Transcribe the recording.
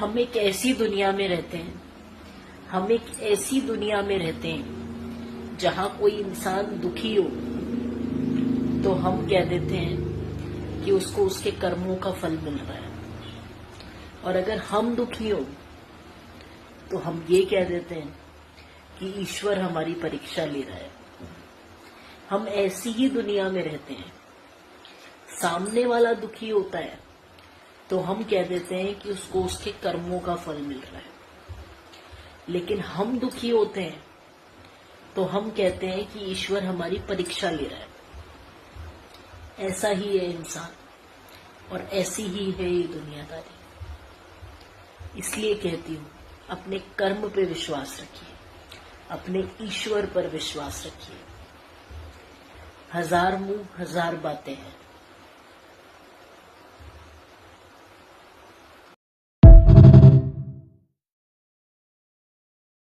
हम एक ऐसी दुनिया में रहते हैं, हम एक ऐसी दुनिया में रहते हैं जहां कोई इंसान दुखी हो तो हम कह देते हैं कि उसको उसके कर्मों का फल मिल रहा है, और अगर हम दुखी हो तो हम ये कह देते हैं कि ईश्वर हमारी परीक्षा ले रहा है। हम ऐसी ही दुनिया में रहते हैं। सामने वाला दुखी होता है तो हम कह देते हैं कि उसको उसके कर्मों का फल मिल रहा है, लेकिन हम दुखी होते हैं तो हम कहते हैं कि ईश्वर हमारी परीक्षा ले रहा है। ऐसा ही है इंसान, और ऐसी ही है ये दुनियादारी। इसलिए कहती हूं, अपने कर्म पे विश्वास रखिए, अपने ईश्वर पर विश्वास रखिए। हजार मुंह हजार बातें हैं,